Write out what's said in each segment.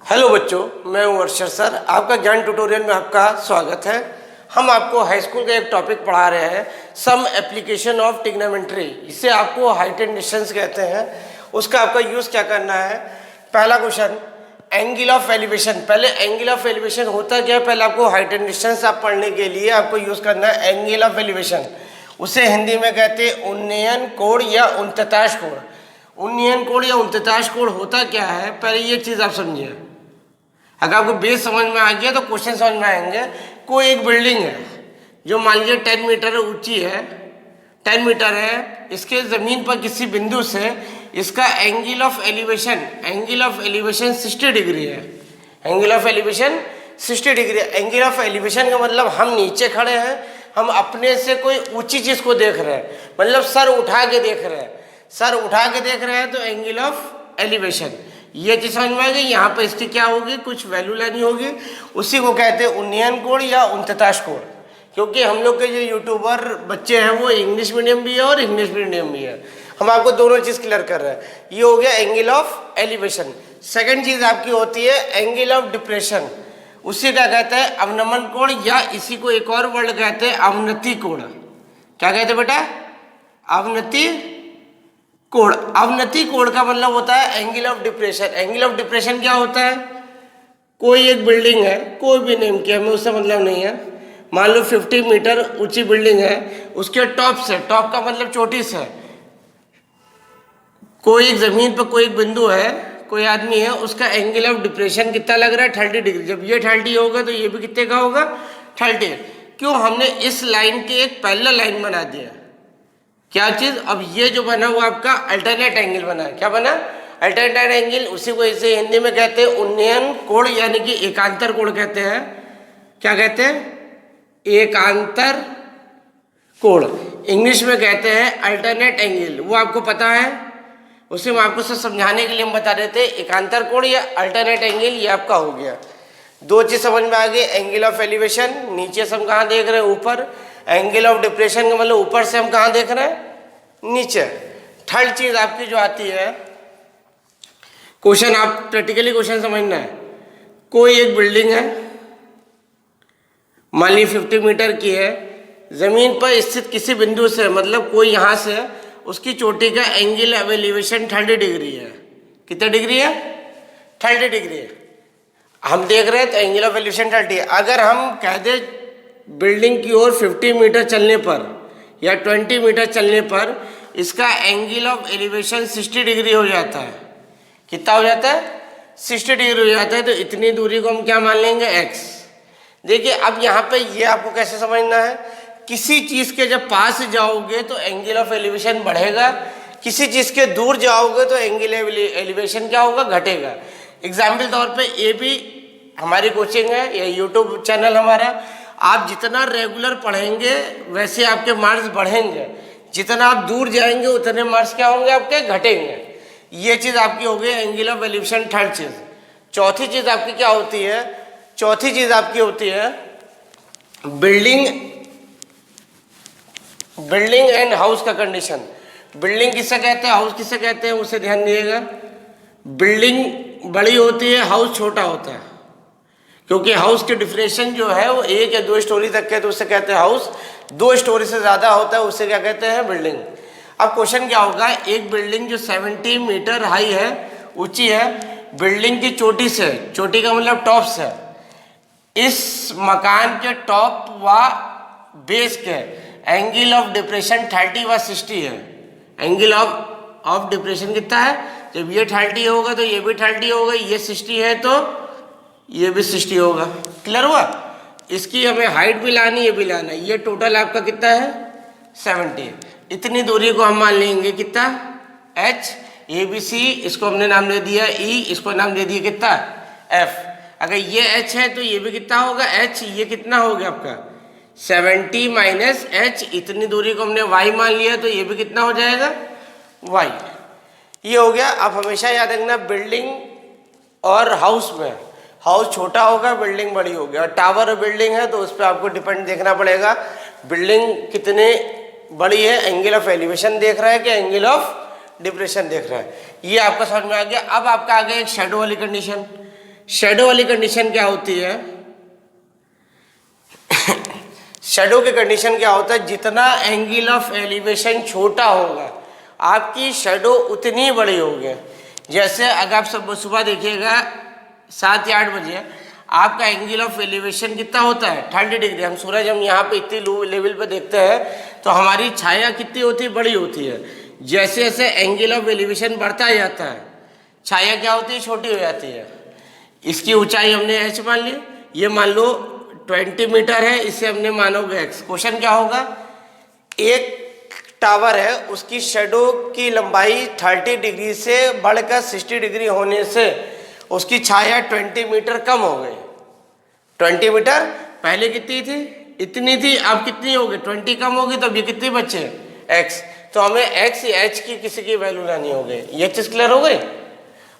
Hello बच्चों, मैं हूं अर्शद सर। आपका ज्ञान ट्यूटोरियल में आपका स्वागत है। हम आपको हाई स्कूल का एक टॉपिक पढ़ा रहे हैं, सम एप्लीकेशन ऑफ ट्रिग्नोमेट्री। इसे आपको हाइट एंड डिस्टेंस कहते हैं। उसका आपका यूज़ क्या करना है। पहला क्वेश्चन, एंगल ऑफ एलिवेशन। पहले एंगल ऑफ एलिवेशन होता क्या है, पहले आपको हाइट एंड डिस्टेंस आप पढ़ने के लिए आपको यूज़ करना है एंगल ऑफ एलिवेशन। उसे हिंदी में कहते हैं उन्नयन कोण या उनताश कोण। उन्नयन कोण या उनताश कोण होता क्या है, पहले ये चीज़ आप समझिए। अगर आपको बेस समझ में आ गया तो क्वेश्चन समझ में आएंगे। कोई एक बिल्डिंग है जो मान लीजिए 10 मीटर ऊंची है, 10 मीटर है। इसके ज़मीन पर किसी बिंदु से इसका एंगल ऑफ एलिवेशन 60 डिग्री है। Angle of elevation 60 degree. Angle of elevation का मतलब हम नीचे खड़े हैं, हम अपने से कोई ऊंची चीज़ को देख रहे हैं, मतलब सर उठा के देख रहे हैं। सर उठा के देख रहे हैं तो एंगल ऑफ एलिवेशन। ये चीज समझ में आ गई। यहाँ पे इसकी क्या होगी, कुछ वैल्यू लेनी होगी। उसी को कहते हैं उन्नयन कोण या उनताश कोण। क्योंकि हम लोग के जो यूट्यूबर बच्चे हैं वो इंग्लिश मीडियम भी है और इंग्लिश मीडियम भी है। हम आपको दोनों चीज़ क्लियर कर रहे हैं। ये हो गया एंगल ऑफ एलिवेशन। सेकेंड चीज़ आपकी होती है एंगल ऑफ डिप्रेशन। उसी का कहते हैं अवनमन कोण, या इसी को एक और वर्ड कहते हैं अवनति कोण। क्या कहते हैं बेटा, अवनति कोण। अवनति कोण का मतलब होता है angle of depression. Angle of depression क्या होता है, कोई एक बिल्डिंग है, कोई भी नेम की, हमें उससे मतलब नहीं है। मान लो 50 मीटर ऊंची बिल्डिंग है, उसके टॉप से, टॉप का मतलब चोटी से, कोई एक जमीन पर कोई एक बिंदु है, कोई आदमी है, उसका एंगल ऑफ डिप्रेशन कितना लग रहा है, 30 डिग्री। जब ये 30 होगा तो ये भी कितने का होगा, 30। क्यों, हमने इस लाइन के एक पैरेलल लाइन बना दिया। क्या चीज, अब ये जो बना वो आपका अल्टरनेट एंगल बना है। क्या बना, अल्टरनेट एंगल। उसी को इसे हिंदी में कहते हैं उन्नयन कोण, यानी कि एकांतर कोण कहते हैं। क्या कहते हैं, एकांतर कोण। इंग्लिश में कहते हैं अल्टरनेट एंगल। वो आपको पता है, उसे हम आपको सब समझाने के लिए हम बता रहे थे। एकांतर कोण या अल्टरनेट एंगल, ये आपका हो गया। दो चीज समझ में आ गई, एंगल ऑफ एलिवेशन नीचे से हम कहाँ देख रहे हैं, ऊपर। एंगल ऑफ डिप्रेशन का मतलब ऊपर से हम कहाँ देख रहे हैं, नीचे। थर्ड चीज आपकी जो आती है, क्वेश्चन आप प्रैक्टिकली क्वेश्चन समझना है। कोई एक बिल्डिंग है, मान ली 50 मीटर की है, जमीन पर स्थित किसी बिंदु से, मतलब कोई यहाँ से, उसकी चोटी का एंगल ऑफ एलिवेशन 30 डिग्री है। कितने डिग्री है, 30 डिग्री है। हम देख रहे हैं तो एंगल ऑफ एलिवेशन 30। अगर हम कह दें बिल्डिंग की ओर 50 मीटर चलने पर या 20 मीटर चलने पर इसका एंगल ऑफ एलिवेशन 60 डिग्री हो जाता है। कितना हो जाता है, 60 डिग्री हो जाता है। तो इतनी दूरी को हम क्या मान लेंगे, x। देखिए अब यहाँ पे ये आपको कैसे समझना है, किसी चीज़ के जब पास जाओगे तो एंगल ऑफ एलिवेशन बढ़ेगा, किसी चीज़ के दूर जाओगे तो एंगल एलिवेशन क्या होगा, घटेगा। एग्जाम्पल तौर पे ये भी हमारी कोचिंग है, ये यूट्यूब चैनल हमारा। आप जितना रेगुलर पढ़ेंगे वैसे आपके मार्क्स बढ़ेंगे, जितना आप दूर जाएंगे उतने मार्क्स क्या होंगे, आपके घटेंगे। ये चीज़ आपकी हो गई एंगल ऑफ एलिवेशन, थर्ड चीज़। चौथी चीज़ आपकी क्या होती है, चौथी चीज़ आपकी होती है बिल्डिंग एंड हाउस का कंडीशन। बिल्डिंग किससे कहते हैं, हाउस किससे कहते हैं, उसे ध्यान दीजिएगा। बिल्डिंग बड़ी होती है, हाउस छोटा होता है। क्योंकि हाउस के डिफिनेशन जो है वो 1 या 2 स्टोरी तक के, तो उससे कहते हैं हाउस। 2 स्टोरी से ज़्यादा होता है उससे क्या कहते हैं, बिल्डिंग। अब क्वेश्चन क्या होगा, एक बिल्डिंग जो 70 मीटर हाई है, ऊंची है, बिल्डिंग की चोटी से, चोटी का मतलब टॉप से, इस मकान के टॉप व बेस के एंगल ऑफ डिप्रेशन 30 व 60 है। एंगल ऑफ डिप्रेशन कितना है, जब ये 30 होगा तो ये भी 30 होगा, ये 60 है तो ये भी 60 होगा। क्लियर हुआ। इसकी हमें हाइट भी लानी, ये भी लाना है। ये टोटल आपका कितना है, 70। इतनी दूरी को हम मान लेंगे कितना, h। ए बी सी, इसको हमने नाम दे दिया e, इसको नाम दे दिया कितना, f। अगर ये h है तो ये भी कितना होगा, h। ये कितना हो गया आपका 70 माइनस h। इतनी दूरी को हमने y मान लिया तो ये भी कितना हो जाएगा, y। ये हो गया। आप हमेशा याद रखना, बिल्डिंग और हाउस में, हाउस छोटा होगा, बिल्डिंग बड़ी होगी। और टावर बिल्डिंग है तो उस पर आपको डिपेंड देखना पड़ेगा, बिल्डिंग कितने बड़ी है, एंगल ऑफ एलिवेशन देख रहा है कि एंगल ऑफ डिप्रेशन देख रहा है। ये आपका समझ में आ गया। अब आपका आ गया एक शेडो वाली कंडीशन। शेडो वाली कंडीशन क्या होती है? शेडो की कंडीशन क्या होता है, जितना एंगल ऑफ एलिवेशन छोटा होगा आपकी शेडो उतनी बड़ी होगी। जैसे अगर आप सब सुबह देखिएगा 7 या 8 बजे आपका एंगल ऑफ एलिवेशन कितना होता है, 30 डिग्री। हम सूरज हम यहाँ पे इतनी लो लेवल पे देखते हैं तो हमारी छाया कितनी होती है, बड़ी होती है। जैसे जैसे एंगल ऑफ एलिवेशन बढ़ता जाता है छाया क्या होती है, छोटी हो जाती है। इसकी ऊंचाई हमने h मान ली, ये मान लो 20 मीटर है, इसे हमने मानोगे x। क्वेश्चन क्या होगा, एक टावर है उसकी शेडो की लंबाई 30 डिग्री से बढ़कर 60 डिग्री होने से उसकी छाया 20 मीटर कम हो गई। 20 मीटर पहले कितनी थी, इतनी थी, अब कितनी होगी, 20 कम होगी, तो ये कितनी बचे x। तो हमें x या h की किसी की वैल्यू लानी होगी। ये चीज क्लियर हो गई।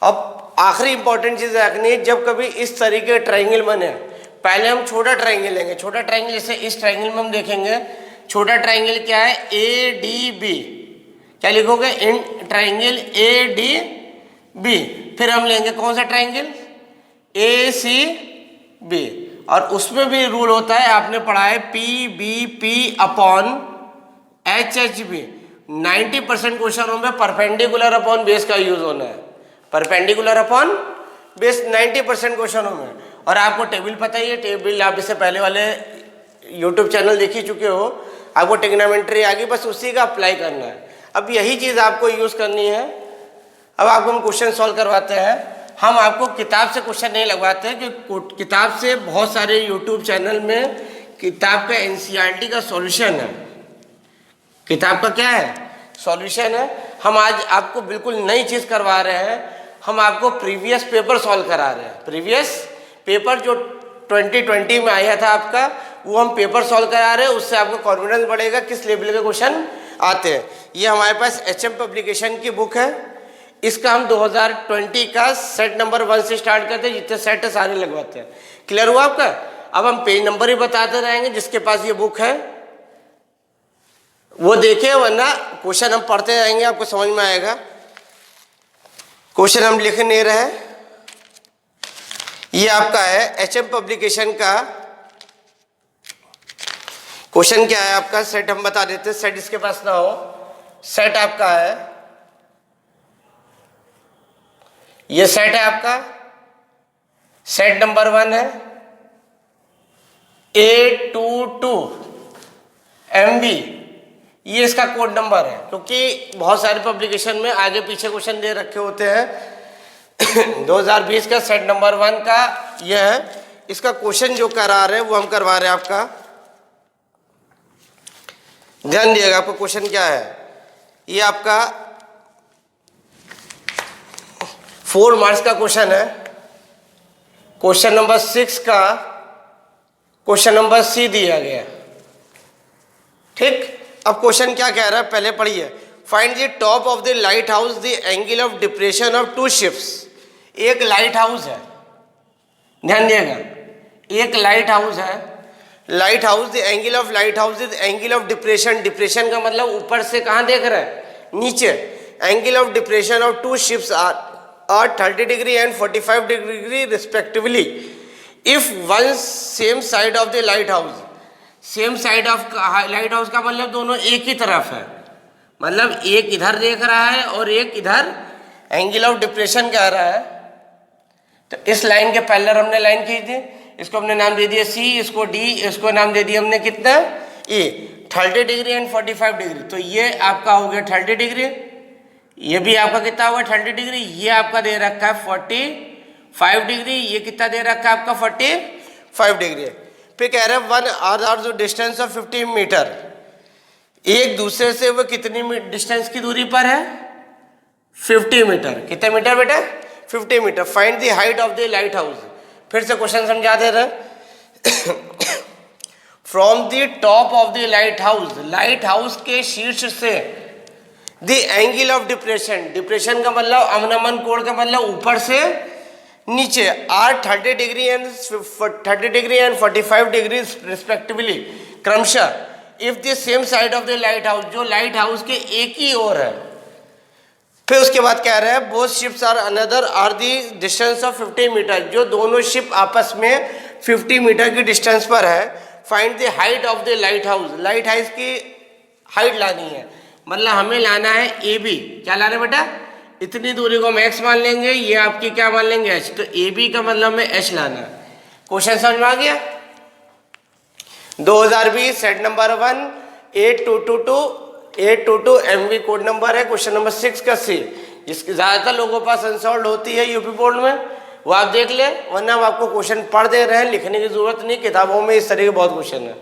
अब आखिरी इंपॉर्टेंट चीज रखनी है, जब कभी इस तरीके के ट्रायंगल बने पहले हम छोटा ट्रायंगल लेंगे। छोटा ट्रायंगल जैसे इस ट्रायंगल में हम देखेंगे, छोटा ट्रायंगल क्या है, ए डी बी। क्या लिखोगे, in triangle A D B. फिर हम लेंगे कौन सा ट्रायंगल, ए सी बी, और उसमें भी रूल होता है, आपने पढ़ा है P B P upon H H B. 90% क्वेश्चनों में परपेंडिकुलर अपॉन बेस का यूज होना है, परपेंडिकुलर अपॉन बेस 90% क्वेश्चनों में। और आपको टेबल पता ही है, टेबल आप इससे पहले वाले यूट्यूब चैनल देख ही चुके हो, आपको ट्रिग्नोमेट्री आ गई, बस उसी का अप्लाई करना है। अब यही चीज़ आपको यूज़ करनी है। अब आपको हम क्वेश्चन सॉल्व करवाते हैं। हम आपको किताब से क्वेश्चन नहीं लगवाते हैं, कि किताब से बहुत सारे यूट्यूब चैनल में किताब का एनसीईआरटी का सॉल्यूशन है, किताब का क्या है, सॉल्यूशन है। हम आज आपको बिल्कुल नई चीज़ करवा रहे हैं, हम आपको प्रीवियस पेपर सॉल्व करा रहे हैं। प्रीवियस पेपर जो 2020 में आया था आपका, वो हम पेपर सॉल्व करा रहे हैं। उससे आपको कॉन्फिडेंस बढ़ेगा किस लेवल के क्वेश्चन आते हैं। ये हमारे पास HM पब्लिकेशन की बुक है, इसका हम 2020 का सेट नंबर 1 से स्टार्ट करते हैं, जितने सेट है सारे लगवाते हैं। क्लियर हुआ आपका। अब हम पेज नंबर ही बताते रहेंगे, जिसके पास ये बुक है वो देखे, वरना क्वेश्चन हम पढ़ते रहेंगे, आपको समझ में आएगा। क्वेश्चन हम लिख नहीं रहे। ये आपका है HM पब्लिकेशन का क्वेश्चन क्या है आपका, सेट हम बता देते हैं, सेट इसके पास ना हो। सेट आपका है, ये सेट है आपका, सेट नंबर 1 है, A22 MB, ये इसका कोड नंबर है। क्योंकि बहुत सारे पब्लिकेशन में आगे पीछे क्वेश्चन दे रखे होते हैं। 2020 का सेट नंबर 1 का ये है। इसका क्वेश्चन जो करा रहे हैं वो हम करवा रहे हैं आपका, ध्यान दिएगा। आपको क्वेश्चन क्या है, ये आपका 4 मार्क्स का क्वेश्चन है। क्वेश्चन नंबर 6 का क्वेश्चन नंबर C दिया गया, ठीक। अब क्वेश्चन क्या कह रहा है पहले पढ़िए। Find the top of the lighthouse, the angle of depression of 2 ships. एक लाइट हाउस है, ध्यान दिएगा, एक लाइट हाउस है। Lighthouse, the angle of lighthouse is angle of depression. Depression का मतलब ऊपर से कहाँ देख रहे हैं, नीचे। Angle of depression of 2 ships are 30 degree and 45 degree respectively if one same side of the light house. Same side of light house का मतलब दोनों एक ही तरफ है, मतलब एक इधर देख रहा है और एक इधर एंगल ऑफ डिप्रेशन कह रहा है। तो इस लाइन के पैरेलल हमने लाइन खींच दी, इसको हमने नाम दे दिया C, इसको D, इसको नाम दे दिया हमने कितना A। 30 डिग्री एंड 45 डिग्री, तो ये आपका हो गया 30 डिग्री, ये भी आपका कितना हुआ 30 डिग्री, ये आपका दे रखा है 45 डिग्री, ये कितना दे रखा है आपका 45 डिग्री। फिर कह रहे हैं 1 आर जो डिस्टेंस ऑफ 50 मीटर, एक दूसरे से वो कितनी डिस्टेंस की दूरी पर है, 50 मीटर। कितने मीटर बेटा, 50 metre. Find the height of the lighthouse. फिर से क्वेश्चन समझा दे रहे। From the top of the lighthouse के शीर्ष से the angle of depression, depression का मतलब अवनमन कोण का मतलब ऊपर से नीचे, are 30 degree and 45 degree respectively क्रमशः if the same side of the lighthouse, जो लाइट हाउस के एक ही ओर है, फिर उसके बाद कह रहे हैं both ships are another are the distance of 50 metre, जो दोनों शिप आपस में 50 मीटर की डिस्टेंस पर है। Find the height of the light house, light house की हाइट लानी है, मतलब हमें लाना है ए बी। क्या लाना है बेटा? इतनी दूरी को हम एक्स मान लेंगे, ये आपकी क्या मान लेंगे एच, तो ए बी का मतलब हमें एच लाना है। क्वेश्चन समझ में आ गया? 2020 set number 1 8222 MV code number है, क्वेश्चन नंबर 6 का सी, जिसकी ज्यादातर लोगों के पास अनसॉल्व होती है यूपी बोर्ड में, वो आप देख ले, वरना हम आपको क्वेश्चन पढ़ दे रहे हैं, लिखने की जरूरत नहीं, किताबों में इस तरह के बहुत क्वेश्चन है।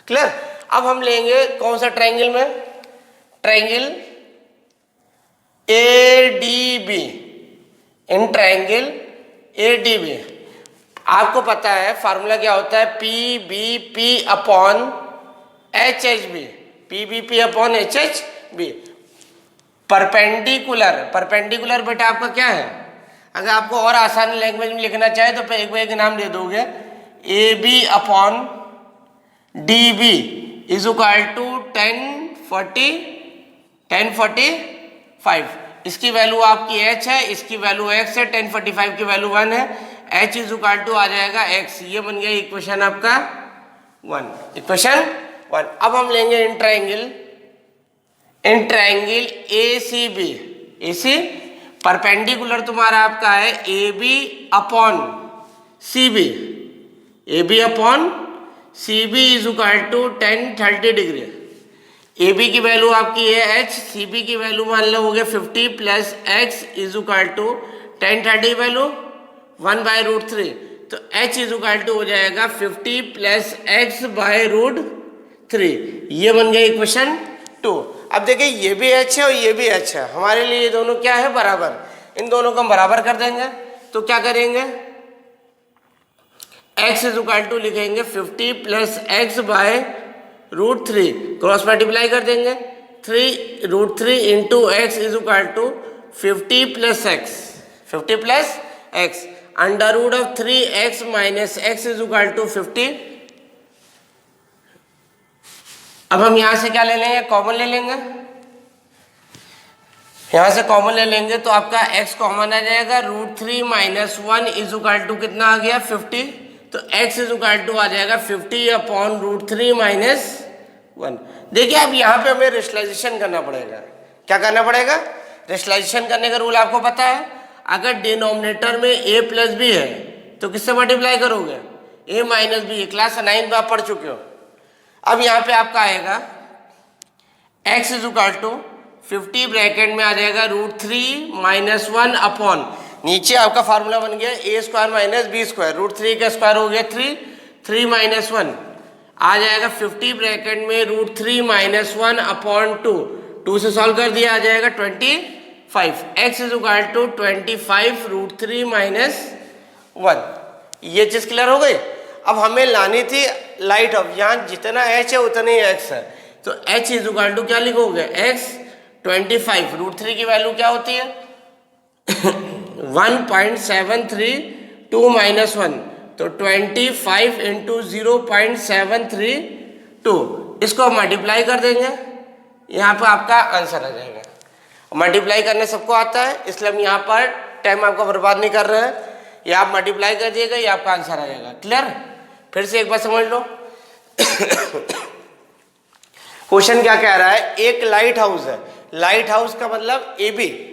क्लियर? अब हम लेंगे कौन सा ट्रायंगल में, triangle ADB, in triangle ADB आपको पता है फार्मूला क्या होता है, PBP upon HHB, PBP upon HHB। Perpendicular, perpendicular बेटा आपका क्या है, अगर आपको और आसान लैंग्वेज में लिखना चाहे तो एक बार एक नाम दे दोगे, AB upon DB is equal to 1045। इसकी वैल्यू आपकी h है, इसकी वैल्यू x है, 1045 की वैल्यू 1 है, h इज इक्वल टू आ जाएगा x। ये बन गया इक्वेशन आपका 1, इक्वेशन 1। अब हम लेंगे in triangle ACB, AC perpendicular तुम्हारा आपका है AB upon CB, AB upon CB is equal to 1030 degree. AB की वैल्यू आपकी है h, CB की वैल्यू मान लो हो गया 50 plus x is equal to 1030 value 1/√3, तो h इज इक्वल टू हो जाएगा 50 प्लस x बाय √3। ये बन गया इक्वेशन 2। अब देखिए ये भी h है और ये भी h है, हमारे लिए ये दोनों क्या है, बराबर, इन दोनों को हम बराबर कर देंगे। तो क्या करेंगे, x इज इक्वल टू लिखेंगे 50 plus x by √3, cross multiply कर देंगे, 3√3 into X is equal to 50 plus X, 50 plus X, under root of 3x minus X is equal to 50। अब हम यहां से क्या ले लेंगे, कॉमन ले लेंगे, यहां से कॉमन ले लेंगे तो आपका x कॉमन आ जाएगा, √3 माइनस 1 इज इक्वल टू कितना आ गया 50, तो x इज इक्वल टू आ जाएगा 50 अपॉन √3 माइनस 1। देखिए अब यहाँ पे हमें रेशनलाइजेशन करना पड़ेगा। क्या करना पड़ेगा, रेशनलाइजेशन करने का रूल आपको पता है, अगर डिनोमिनेटर में a प्लस बी है तो किससे मल्टीप्लाई करोगे, a माइनस बी, क्लास 9 में आप पढ़ चुके हो। अब यहाँ पे आपका आएगा x is equal to 50 bracket में आ जाएगा √3 माइनस 1 अपॉन, नीचे आपका फार्मूला बन गया a square minus B square, √3 का स्क्वायर हो गया 3 माइनस 1 आ जाएगा 50 ब्रैकेट में √3 माइनस 1 अपॉन 2 से सॉल्व कर दिया आ जाएगा 25, x is equal to 25 √3 minus 1। ये चीज क्लियर हो गई। अब हमें लानी थी लाइट ऑफ, यहाँ जितना h है उतना ही x है, तो h इज इक्वल टू क्या लिखोगे, x 25, √3 की वैल्यू क्या होती है 1.732 माइनस 1, तो 25 इंटू 0.732, इसको मल्टीप्लाई कर देंगे, यहाँ पर आपका आंसर आ जाएगा। मल्टीप्लाई करने सबको आता है, इसलिए हम यहाँ पर टाइम आपका बर्बाद नहीं कर रहे हैं, ये आप मल्टीप्लाई कर दिएगा, ये आपका आंसर आ जाएगा। क्लियर? फिर से एक बार समझ लो। क्वेश्चन क्या कह रहा है, एक लाइट हाउस है, लाइट हाउस का मतलब ए बी,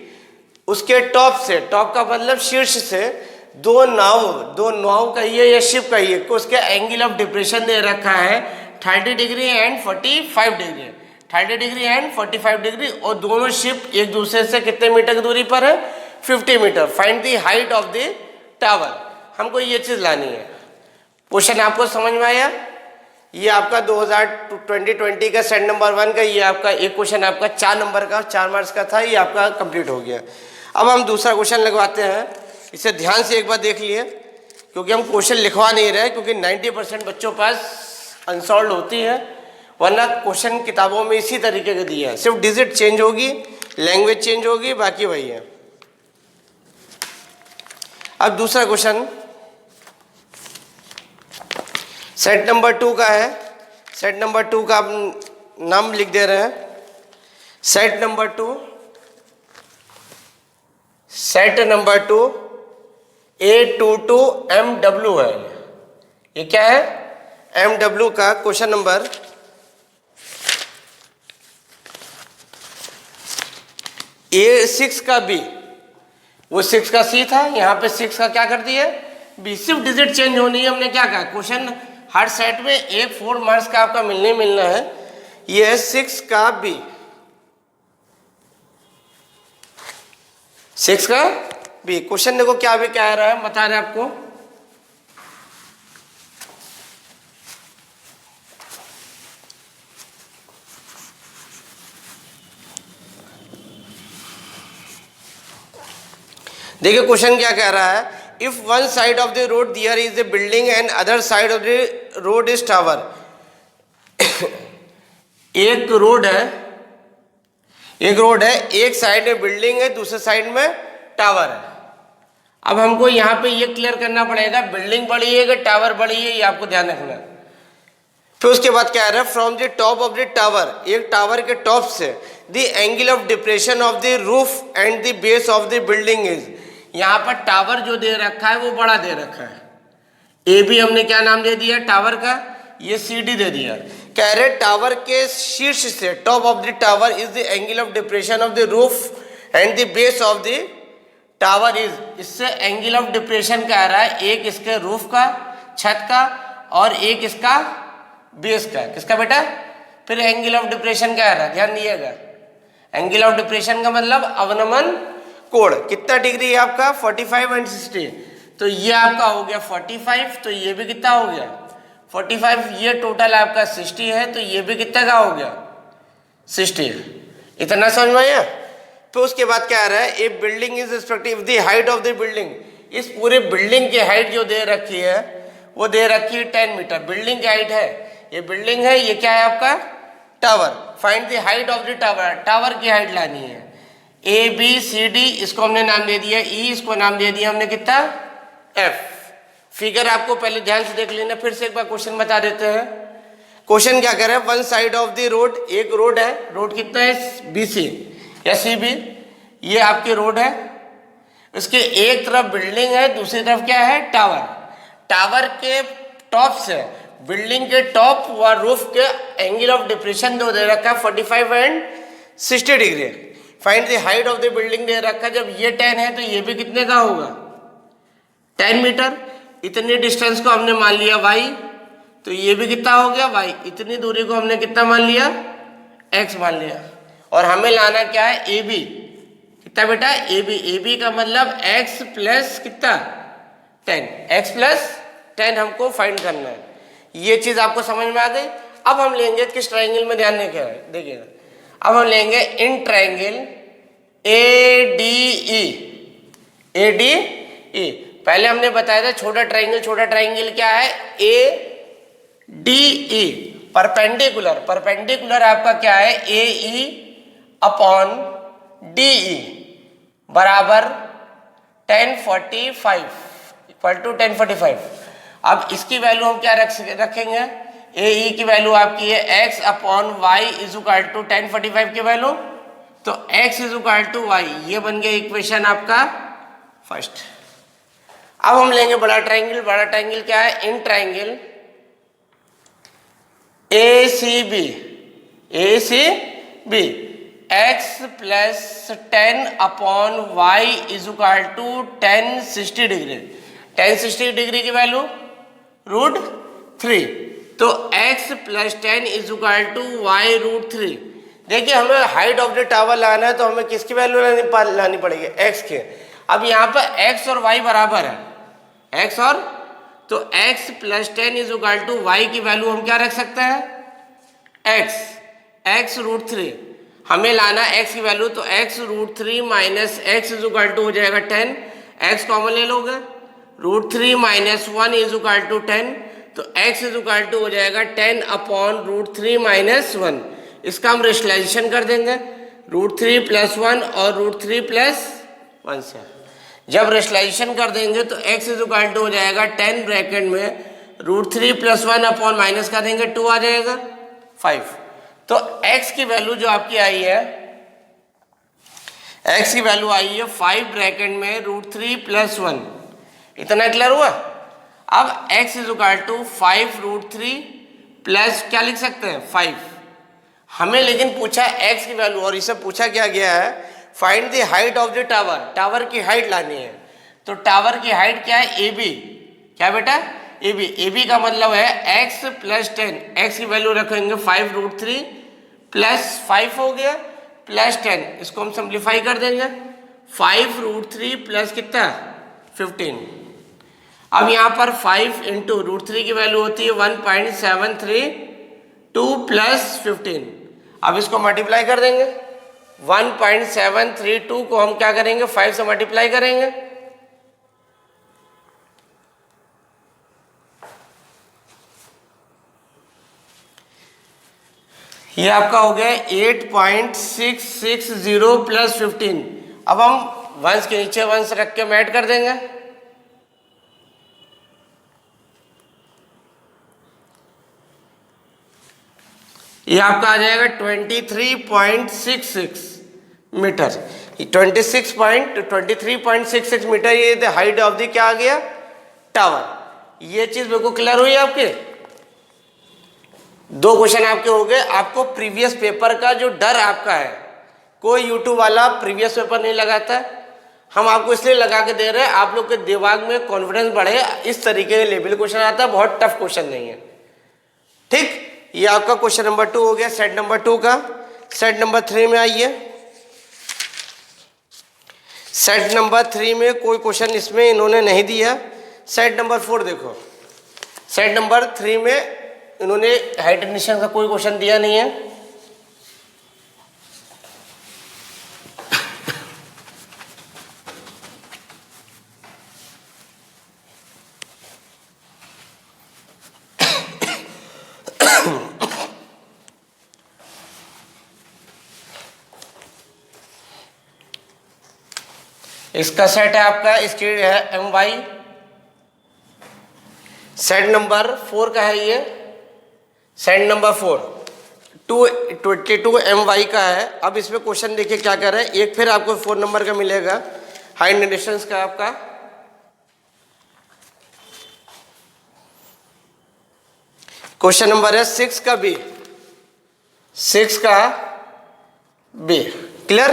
उसके टॉप से, टॉप का मतलब शीर्ष से दो नाव कहिए या शिप कहिए, उसके एंगल ऑफ डिप्रेशन दे रखा है 30 degree and 45 degree, 30 degree and 45 degree, और दोनों शिप एक दूसरे से कितने मीटर की दूरी पर है, 50 metre. Find the height of the tower, हमको ये चीज लानी है। क्वेश्चन आपको समझ में आया? ये आपका 2020 का सेट नंबर 1 का, ये आपका एक क्वेश्चन आपका 4 नंबर का, 4 मार्क्स का था, ये आपका कंप्लीट हो गया। अब हम दूसरा क्वेश्चन लगवाते हैं, इसे ध्यान से एक बार देख लिए, क्योंकि हम क्वेश्चन लिखवा नहीं रहे, क्योंकि 90% बच्चों पास अनसॉल्व होती है, वरना क्वेश्चन किताबों में इसी तरीके के दिए हैं, सिर्फ डिजिट चेंज होगी, लैंग्वेज चेंज होगी, बाकी वही है। अब दूसरा क्वेश्चन सेट नंबर 2 का है, सेट नंबर 2 का नाम लिख दे रहे हैं, set number 2 set number 2 A22MW है। ये क्या है? MW का क्वेश्चन नंबर A6 का B, वो 6 का C था, यहाँ पे 6 का क्या कर दिया B, सिर्फ डिजिट चेंज होनी है। हमने क्या कहा, क्वेश्चन हर सेट में एक 4 मार्क्स का आपका मिलना है। ये है 6 का B, 6 का B। क्वेश्चन देखो क्या भी कह रहा है, बता रहे आपको। देखिए क्वेश्चन क्या कह रहा है, if one side of the road there is a building and other side of the road is tower. एक रोड है, एक साइड में बिल्डिंग है, दूसरे साइड में टावर है। अब हमको यहाँ पे ये क्लियर करना पड़ेगा, बिल्डिंग बड़ी है कि टावर बड़ी है, ये आपको ध्यान रखना है। फिर उसके बाद क्या है, from the top of the tower, एक टावर के टॉप से the angle of depression of the roof and the base of the building is. यहाँ पर टावर जो दे रखा है वो बड़ा दे रखा है। ए बी हमने क्या नाम दे दिया टावर का, ये सी डी दे दिया। कह रहे टावर के शीर्ष से, top of the tower is the angle of depression of the roof and the base of the tower is. इससे एंगल ऑफ डिप्रेशन कह रहा है, एक इसके रूफ का, छत का, और एक इसका बेस का। किसका बेटा? फिर एंगल ऑफ डिप्रेशन कह रहा है, ध्यान दिएगा। एंगल ऑफ डिप्रेशन का मतलब अवनमन कोण। कितना डिग्री है आपका? 45 एंड 60। तो ये आपका हो गया 45, तो ये भी कितना हो गया 45। ये टोटल आपका 60 है, तो ये भी कितना का हो गया 60। इतना समझ में आया? तो उसके बाद क्या आ रहा है, a building is respective the height of the building. इस पूरे बिल्डिंग की हाइट जो दे रखी है वो दे रखी है 10 मीटर। बिल्डिंग की हाइट है, ये बिल्डिंग है, ये क्या है आपका tower. Find the height of the tower, tower की हाइट लानी है। ए बी सी डी, इसको हमने नाम दे दिया ई, इसको नाम दे दिया हमने कितना एफ। फिगर आपको पहले ध्यान से देख लेना, फिर से एक बार क्वेश्चन बता देते हैं। क्वेश्चन क्या कर रहा है, one side of the road, एक रोड है, रोड कितना है बी सी या सी बी, ये आपकी रोड है। इसके एक तरफ बिल्डिंग है, दूसरी तरफ क्या है टावर। टावर के टॉप से बिल्डिंग के टॉप व रूफ के एंगल ऑफ डिप्रेशन दो दे रखा है 45 and 60 degree. Find the height of the building दे रखा है, जब ये 10 है तो ये भी कितने का होगा 10 मीटर। इतनी डिस्टेंस को हमने मान लिया y, तो ये भी कितना हो गया y। इतनी दूरी को हमने कितना मान लिया x मान लिया। और हमें लाना क्या है ए बी, कितना बेटा ए बी। ए बी का मतलब x प्लस कितना 10, x प्लस 10 हमको फाइंड करना है। ये चीज आपको समझ में आ गई। अब हम लेंगे किस ट्राइंगल में, ध्यान देखिएगा। अब हम लेंगे इन ट्राइंगल ए डी ई। पहले हमने बताया था छोटा ट्राइंगल क्या है ए डी ई। परपेंडिकुलर आपका क्या है ए ई अपॉन डी ई बराबर 1045 इक्वल टू 1045। अब इसकी वैल्यू हम क्या रखेंगे, ए ई की वैल्यू आपकी है x upon Y is equal to 1045 की वैल्यू, तो x is equal to Y. ये बन गया इक्वेशन आपका फर्स्ट। अब हम लेंगे बड़ा ट्राइंगल क्या है, in triangle A C B x plus 10 upon Y is equal to 1060 degree. 1060 degree की वैल्यू √3, तो x plus 10 is equal to Y √3। देखिए हमें हाइट ऑफ द टावर लाना है, तो हमें किसकी वैल्यू लानी पड़ेगी x के। अब यहाँ पर x और y बराबर है, x और, तो x plus 10 is equal to Y की वैल्यू हम क्या रख सकते हैं x √3। हमें लाना x की वैल्यू, तो x √3 minus x is equal to हो जाएगा 10, x कॉमन ले लोगे, √3 माइनस 1 इज इक्वल टू 10, तो x इज इक्वल टू हो जाएगा 10 अपॉन √3 माइनस 1। इसका हम रेशनलाइजेशन कर देंगे, √3 प्लस 1 और √3 प्लस 1 से। जब रेशनलाइजेशन कर देंगे तो x इज इक्वल टू हो जाएगा 10 ब्रैकेट में √3 प्लस 1 अपॉन माइनस कर देंगे 2 आ जाएगा 5। तो x की वैल्यू जो आपकी आई है, एक्स की वैल्यू आई है 5 ब्रैकेट में √3 + 1। इतना क्लियर हुआ। अब x is equal to 5 √3 plus क्या लिख सकते हैं 5। हमें लेकिन पूछा x की वैल्यू और इसे पूछा क्या गया है find the height of the tower. Tower की हाइट लानी है। तो टावर की हाइट क्या है AB। क्या बेटा AB का मतलब है x + 10। x की वैल्यू रखेंगे 5 √3 प्लस 5 हो गया प्लस 10। इसको हम सिंप्लीफाई कर देंगे 5 √3 प्लस कितना 15। अब यहाँ पर 5 इंटू √3 की वैल्यू होती है 1.732 प्लस 15। अब इसको मल्टीप्लाई कर देंगे 1.732 को हम क्या करेंगे 5 से मल्टीप्लाई करेंगे। ये आपका हो गया 8.660 प्लस 15। अब हम वंश के नीचे वंश रख के ऐड कर देंगे। ये आपका आ जाएगा 23.66 मीटर। 23.66 मीटर ये द हाइट ऑफ द क्या आ गया टावर। ये चीज बिल्कुल क्लियर हुई आपके। दो क्वेश्चन आपके हो गए। आपको प्रीवियस पेपर का जो डर आपका है, कोई यूट्यूब वाला प्रीवियस पेपर नहीं लगाता। हम आपको इसलिए लगा के दे रहे हैं आप लोग के दिमाग में कॉन्फिडेंस बढ़े। इस तरीके के लेवल क्वेश्चन आता है, बहुत टफ क्वेश्चन नहीं है। ठीक, ये आपका क्वेश्चन नंबर 2 हो गया सेट नंबर 2 का। सेट नंबर 3 में आइए। सेट नंबर 3 में कोई क्वेश्चन इसमें इन्होंने नहीं दिया। सेट नंबर 4 देखो। सेट नंबर 3 में इन्होंने हाइट एंड डिस्टेंस का कोई क्वेश्चन दिया नहीं है। इसका सेट है आपका, इसकी है MY। सेट नंबर 4 का है ये। सेट नंबर 4 222 MY का है। अब इसमें क्वेश्चन देखिए क्या कर रहे हैं। एक फिर आपको 4 नंबर का मिलेगा हाइट एंड डिस्टेंस का आपका। क्वेश्चन नंबर है 6 का B। 6 का B क्लियर।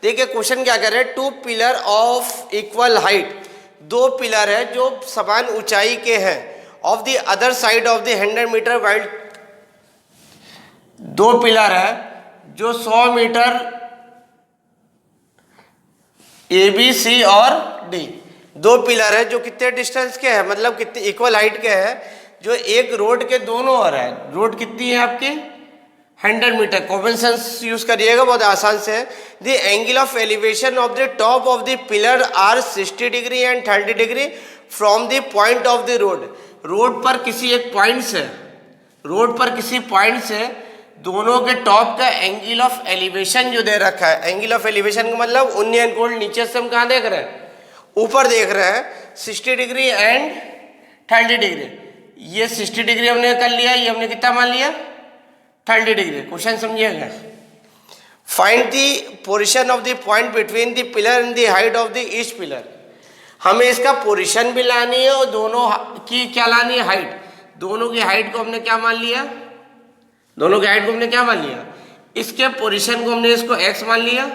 देखिए क्वेश्चन क्या कर रहे हैं। 2 pillar of equal height. 2 pillar है जो समान ऊंचाई के हैं of the other side of the 100 metre wide. 2 pillar है जो 100 मीटर ABC और D। 2 पिलर है जो कितने डिस्टेंस के हैं, मतलब कितने इक्वल हाइट के हैं, जो एक रोड के दोनों ओर है। रोड कितनी है आपकी 100 मीटर। कॉमन सेंस यूज करिएगा, बहुत आसान से है। The angle of elevation of the top of the pillar are 60 degree and 30 degree from the point of the road. Road पर किसी एक पॉइंट से, रोड पर किसी पॉइंट से दोनों के टॉप का एंगल ऑफ एलिवेशन जो दे रखा है। एंगल ऑफ एलिवेशन का मतलब 19 कोण नीचे से हम कहाँ देख रहे हैं, ऊपर देख रहे हैं, 60 डिग्री एंड 30 डिग्री। ये 60 डिग्री हमने कर लिया, ये हमने कितना मान लिया 30 डिग्री। क्वेश्चन समझिएगा। Find the position of the point between the pillar and the height of the each pillar. हमें इसका पोजीशन भी लानी है और दोनों की क्या लानी है हाइट। दोनों की हाइट को हमने क्या मान लिया, दोनों की हाइट को हमने क्या मान लिया, इसके पोजीशन को हमने इसको x मान लिया।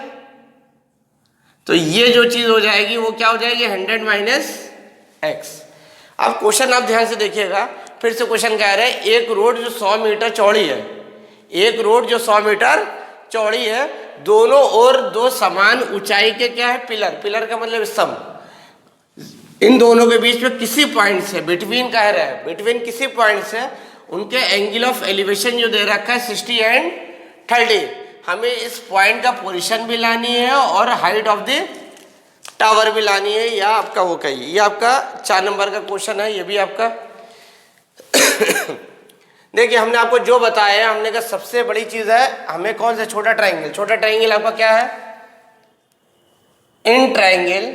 तो ये जो चीज हो जाएगी वो क्या हो जाएगी 100 माइनस x। अब क्वेश्चन आप ध्यान से देखिएगा। फिर से क्वेश्चन कह रहे हैं एक रोड जो 100 मीटर चौड़ी है, एक रोड जो 100 मीटर चौड़ी है, दोनों ओर 2 समान ऊंचाई के क्या है पिलर। पिलर का मतलब स्तंभ। इन दोनों के बीच में किसी पॉइंट से, बिटवीन कह रहा है, बिटवीन किसी पॉइंट से उनके एंगल ऑफ एलिवेशन जो दे रखा है 60 एंड 30। हमें इस पॉइंट का पोजीशन भी लानी है और हाइट ऑफ द टावर भी लानी है। या आपका वो कही, ये आपका 4 नंबर का क्वेश्चन है। ये भी आपका देखिए हमने आपको जो बताया है, हमने कहा सबसे बड़ी चीज है हमें कौन सा छोटा ट्राइंगल। छोटा ट्राइंगल आपका क्या है, इन ट्राइंगल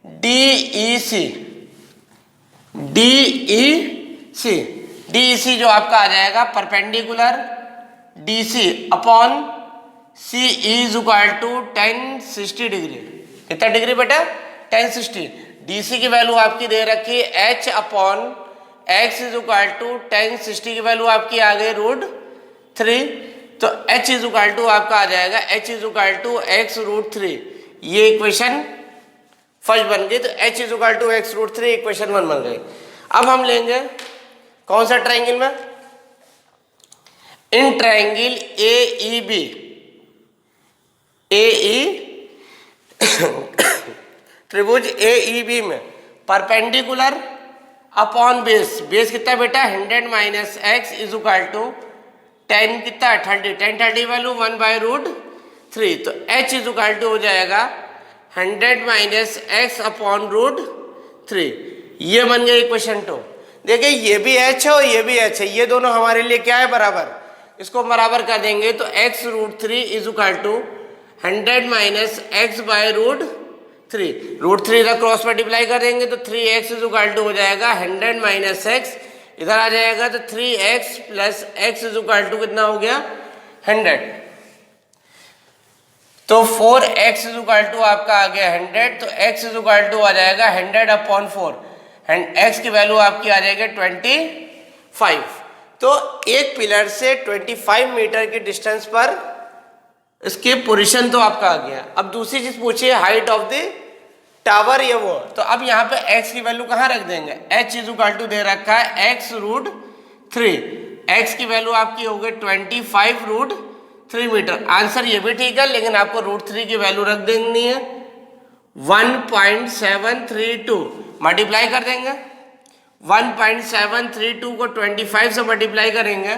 DEC। DEC जो आपका आ जाएगा perpendicular DC upon C is equal to 1060 degree. कितना डिग्री बेटा? 1060। डी सी की वैल्यू आपकी दे रखी है H upon X is equal to 1060 की वैल्यू आपकी आ गई √3। तो h इज इक्वल टू आपका आ जाएगा h is equal to X √3। ये इक्वेशन फर्स्ट बन गई। तो h is equal to X √3 equation 1 बन गई। अब हम लेंगे कौन सा ट्राइंगल में? इन ट्राइंगल त्रिभुज AEB में परपेंडिकुलर अपॉन बेस कितना बेटा? 100 minus X is equal to 10 कितना? 30 वैल्यू 1/√3। तो h इज इक्वल टू हो जाएगा 100 माइनस एक्स अपॉन √3। ये बन गया इक्वेशन 2। देखिए ये भी h है और ये भी h है, ये दोनों हमारे लिए क्या है? बराबर। इसको बराबर कर देंगे तो x √3 is equal to 100 minus X by √3। √3 का क्रॉस मल्टीप्लाई कर देंगे तो 3x इज इक्वल टू हो जाएगा 100 माइनस एक्स, इधर आ जाएगा तो 3x plus x is equal to कितना हो गया? 100। तो 4x इज इक्वल टू आपका आ गया 100। तो x इज इक्वल टू आ जाएगा 100 अपॉन 4 एंड x की वैल्यू आपकी आ जाएगी 25। तो एक पिलर से 25 मीटर की डिस्टेंस पर इसकी पोजीशन तो आपका आ गया। अब दूसरी चीज पूछिए हाइट ऑफ द टावर ये वो। तो अब यहाँ पे x की वैल्यू कहाँ रख देंगे? h इज इक्वल टू दे रखा है x √3। x की वैल्यू आपकी हो गई 25 √3 मीटर। आंसर ये भी ठीक है, लेकिन आपको √3 की वैल्यू रख देनी है 1.732। मल्टीप्लाई कर देंगे 1.732 को 25 से मल्टीप्लाई करेंगे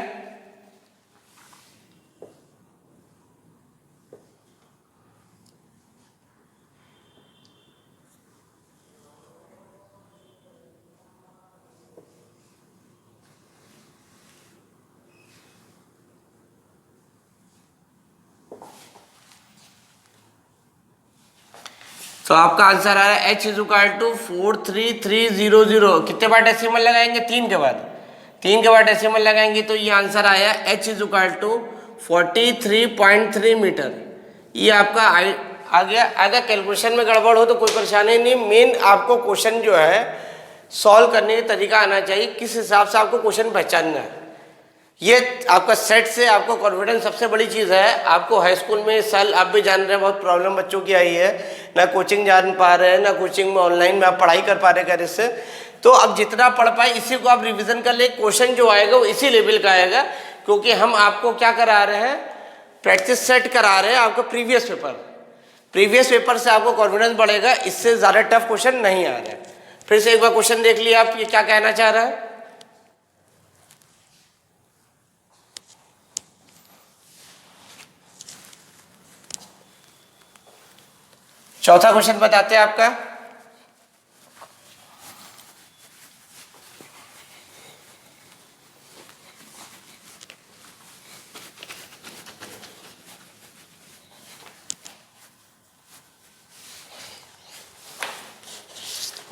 तो आपका आंसर आ रहा है h इज इक्वल टू 43300। कितने बार डेसिमल लगाएंगे? 3 के बाद। 3 के बाद डेसिमल लगाएंगे तो ये आंसर आया h is equal to 43.3 metre. ये आपका आ गया। अगर कैलकुलेशन में गड़बड़ हो तो कोई परेशानी नहीं, मेन आपको क्वेश्चन जो है सॉल्व करने का तरीका आना चाहिए, किस हिसाब से आपको क्वेश्चन पहचानना है। ये आपका सेट से आपको कॉन्फिडेंस सबसे बड़ी चीज़ है। आपको हाई स्कूल में इस साल आप भी जान रहे हैं बहुत प्रॉब्लम बच्चों की आई है, ना कोचिंग जान पा रहे हैं, ना कोचिंग में ऑनलाइन में आप पढ़ाई कर पा रहे हैं से। तो अब जितना पढ़ पाए इसी को आप रिवीजन कर ले, क्वेश्चन जो आएगा वो इसी लेवल का आएगा, क्योंकि हम आपको क्या करा रहे हैं? प्रैक्टिस सेट करा रहे हैं आपको प्रीवियस पेपर से आपको कॉन्फिडेंस बढ़ेगा। इससे ज़्यादा टफ क्वेश्चन नहीं आ रहे हैं। फिर से एक बार क्वेश्चन देख लिया आप, ये क्या कहना चाह रहा है? चौथा क्वेश्चन बताते हैं आपका।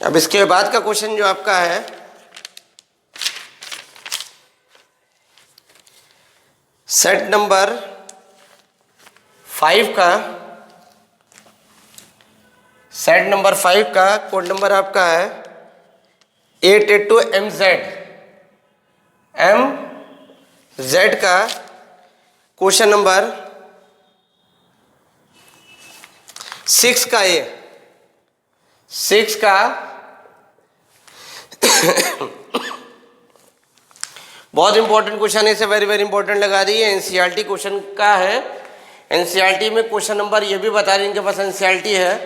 अब इसके बाद का क्वेश्चन जो आपका है, सेट नंबर 5 का कोड नंबर आपका है 882MZ का क्वेश्चन नंबर 6 का ये 6 का बहुत इंपॉर्टेंट क्वेश्चन है, इसे वेरी वेरी इंपॉर्टेंट लगा दी है। एनसीईआरटी क्वेश्चन का है। एनसीईआरटी में क्वेश्चन नंबर ये भी बता रही है, इनके पास एनसीईआरटी है।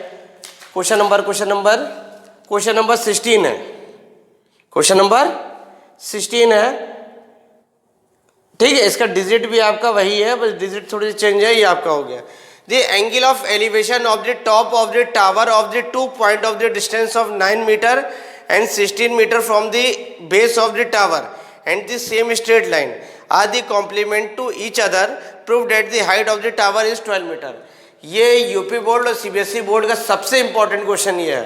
क्वेश्चन नंबर 16 है। क्वेश्चन नंबर 16 है, ठीक है। इसका डिजिट भी आपका वही है, बस डिजिट थोड़ी सी चेंज है, ये आपका हो गया। The angle of elevation of the top of the tower of the 2 point of the distance of 9 metre and 16 metre from the base of the tower and the same straight line are the complement to each other, prove that the height of the tower is 12 metre. ये UP board और CBSE board का सबसे important question ये है,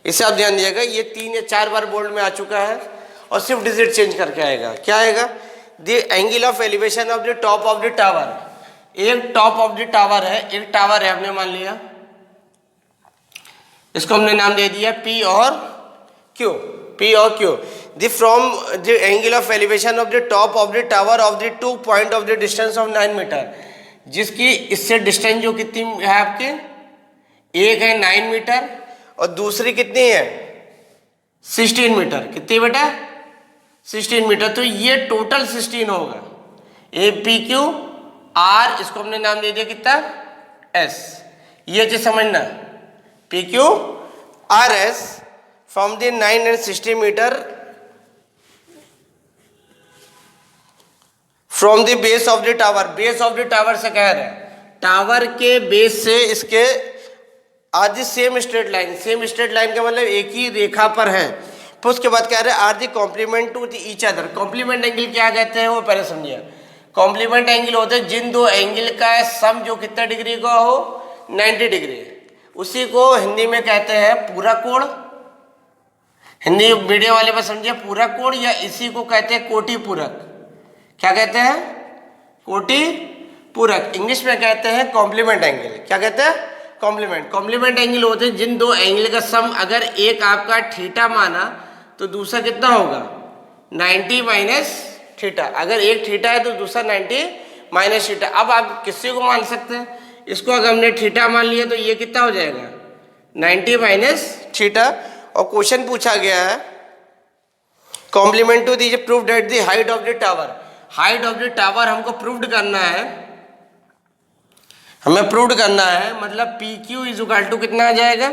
इसे आप ध्यान दिएगा। ये 3 या 4 बार बोर्ड में आ चुका है और सिर्फ डिजिट चेंज करके आएगा। क्या आएगा? The angle of elevation of the top of the tower, एक टॉप ऑफ द टावर है, एक टावर है हमने मान लिया, इसको हमने नाम दे दिया P और Q, P और Q। The from the angle of elevation of the top of the tower of the 2 point of the distance of 9 metre, जिसकी इससे डिस्टेंस जो कितनी है आपके, एक है 9 मीटर और दूसरी कितनी है 16 मीटर। कितनी बेटा 16 मीटर। तो ये टोटल 16 होगा। ए पी क्यू आर, इसको हमने नाम दे दिया कितना एस। ये चीज समझना, P Q R S from the 9 and 60 metre from the base of the tower. Base of the tower से कह रहे हैं टावर के बेस से इसके आज same straight line, same straight line का मतलब एक ही रेखा पर है। फिर उसके बाद कह रहे हैं are the complement to the each other. Complement angle क्या कहते हैं वो पहले समझिए। कॉम्प्लीमेंट एंगल होते हैं जिन दो एंगल का सम जो कितना डिग्री का हो 90 डिग्री, उसी को हिंदी में कहते हैं पूरा कोण। हिंदी मीडियम वाले में समझिए पूरा कोण, या इसी को कहते हैं कोटि पूरक। क्या कहते हैं कोटि पूरक। इंग्लिश में कहते हैं कॉम्प्लीमेंट एंगल। क्या कहते हैं कॉम्प्लीमेंट। कॉम्प्लीमेंट एंगल होते हैं जिन दो एंगल का सम अगर एक आपका थीटा माना तो दूसरा कितना होगा 90 माइनस थीटा। अगर एक थीटा है तो दूसरा 90 माइनस थीटा। अब आप किसी को मान सकते हैं, इसको अगर हमने थीटा मान लिया तो ये कितना हो जाएगा 90 माइनस थीटा। और क्वेश्चन पूछा गया है complement to the proved at the height of the tower. Height of the tower हमको प्रूव्ड करना है, हमें प्रूव्ड करना है, मतलब P Q is equal to कितना आ जाएगा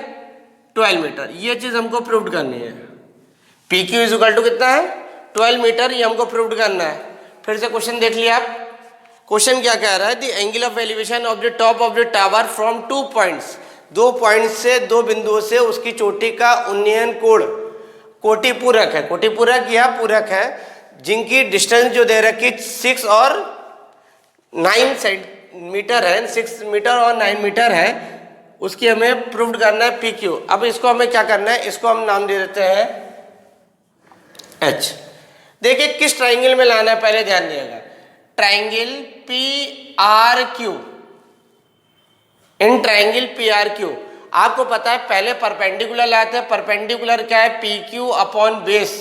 12 मीटर। ये चीज हमको प्रूव्ड करनी है। P Q is equal to कितना है 12 मीटर, ये हमको प्रूव्ड करना है। फिर से क्वेश्चन देख लिया आप। क्वेश्चन क्या कह रहा है the angle of elevation of the top of the tower from 2 points, 2 point से, 2 बिंदुओं से उसकी चोटी का उन्नयन कोण कोटि पूरक है। कोटि पूरक या पूरक है जिनकी डिस्टेंस जो दे रखी 6 और 9 सेंटीमीटर है, 6 मीटर और 9 मीटर है, उसकी हमें प्रूव्ड करना है पी क्यू। अब इसको हमें क्या करना है, इसको हम नाम दे देते हैं एच। देखिए किस ट्राइंगल में लाना है पहले ध्यान दिएगा। Triangle P R Q, in triangle P R Q आपको पता है पहले परपेंडिकुलर लाते हैं। परपेंडिकुलर क्या है P Q upon base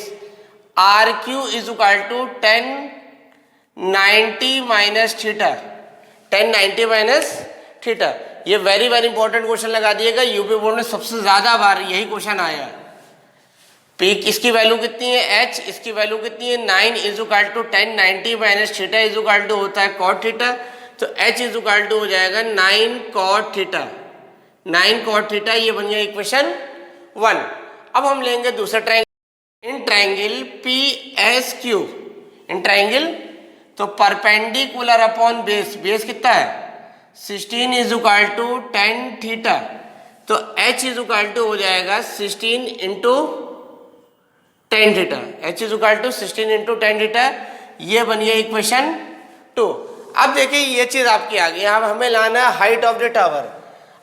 R Q is equal to 10 90 minus theta, 10 90 minus theta. ये वेरी इंपॉर्टेंट क्वेश्चन लगा दिएगा, यूपी बोर्ड में सबसे ज्यादा बार यही क्वेश्चन आया। पी इसकी वैल्यू कितनी है एच, इसकी वैल्यू कितनी है 9 is equal to 10 90 minus theta is equal to होता है कॉट थीटा। तो एच इज इक्वल टू हो जाएगा 9 कॉट थीटा, 9 कॉट थीटा। ये बन गया इक्वेशन 1। अब हम लेंगे दूसरा triangle in triangle P S Q. In triangle तो परपेंडिकुलर अपॉन बेस, बेस कितना है 16 इज इक्वल टू 10 थीटा। तो एच इज इक्वल टू हो जाएगा 16 into 10 theta. H is equal to 16 into 10 theta. ये बन गया इक्वेशन 2। अब देखिए ये चीज आपकी आ गई। अब हमें लाना है हाइट ऑफ द टावर।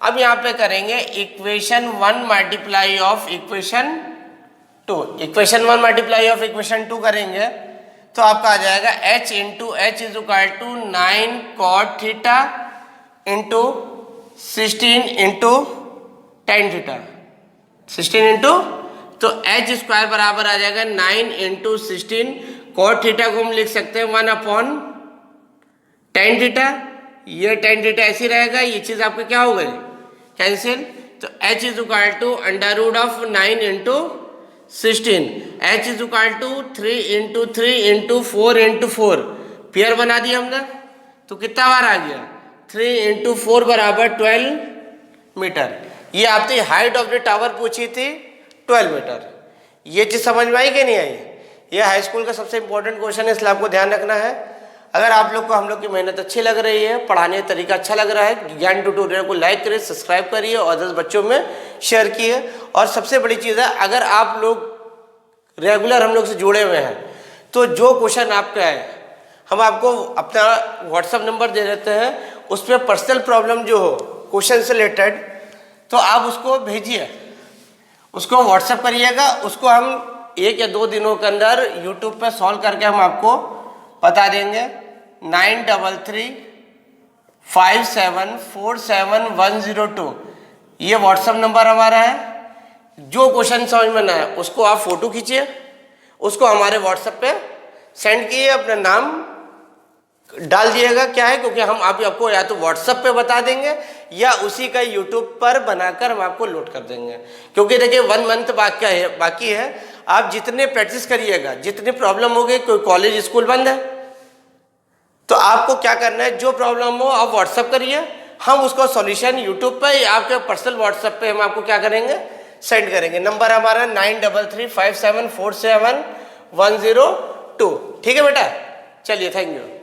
अब यहाँ पे करेंगे equation 1 multiply of equation 2। Equation 1 multiply of equation 2 करेंगे तो आपका आ जाएगा h into H is equal to 9 cot theta into 16 into 10 theta, 16 into, तो h स्क्वायर बराबर आ जाएगा 9 इंटू 16। कॉट थीटा को हम लिख सकते हैं 1 अपॉन 10 थीटा। ये 10 थीटा ऐसी रहेगा, ये चीज आपके क्या हो गई कैंसिल। तो h is equal to under root of 9 into 16, h is equal to 3 into 3 into 4 into 4। Pair बना दिया हमने तो कितना बार आ गया 3 इंटू 4 बराबर 12 मीटर। ये आपने हाइट ऑफ द टावर पूछी थी 12 मीटर। ये चीज समझ में आई कि नहीं आई। ये हाई स्कूल का सबसे इंपॉर्टेंट क्वेश्चन है, इसलिए आपको ध्यान रखना है। अगर आप लोग को हम लोग की मेहनत अच्छी लग रही है, पढ़ाने का तरीका अच्छा लग रहा है, ज्ञान ट्यूटोरियल को लाइक करिए, सब्सक्राइब करिए और 10 बच्चों में शेयर किए। और सबसे बड़ी चीज़ है अगर आप लोग रेगुलर हम लोग से जुड़े हुए हैं तो जो क्वेश्चन आपका है हम आपको अपना व्हाट्सएप नंबर दे देते हैं, उस पर पर्सनल प्रॉब्लम जो हो क्वेश्चन से रिलेटेड तो आप उसको भेजिए, उसको व्हाट्सएप करिएगा। उसको हम 1 या 2 दिनों के अंदर यूट्यूब पर सॉल्व करके हम आपको बता देंगे। 57475102, ये व्हाट्सएप नंबर हमारा है। जो क्वेश्चन समझ में ना आए उसको आप फोटो खींचिए, उसको हमारे व्हाट्सएप पे सेंड किए, अपना नाम डाल दिएगा। क्या है, क्योंकि हम आपको या तो व्हाट्सएप पे बता देंगे या उसी का यूट्यूब पर बनाकर हम आपको लोड कर देंगे। क्योंकि देखिए 1 मंथ बाकी है। आप जितने प्रैक्टिस करिएगा, जितनी प्रॉब्लम होगी, कोई कॉलेज स्कूल बंद है तो आपको क्या करना है, जो प्रॉब्लम हो आप व्हाट्सएप करिए, हम उसका सॉल्यूशन यूट्यूब पे या आपके पर्सनल व्हाट्सएप पे हम आपको क्या करेंगे, सेंड करेंगे। नंबर हमारा 9335747102। ठीक है बेटा, चलिए, थैंक यू।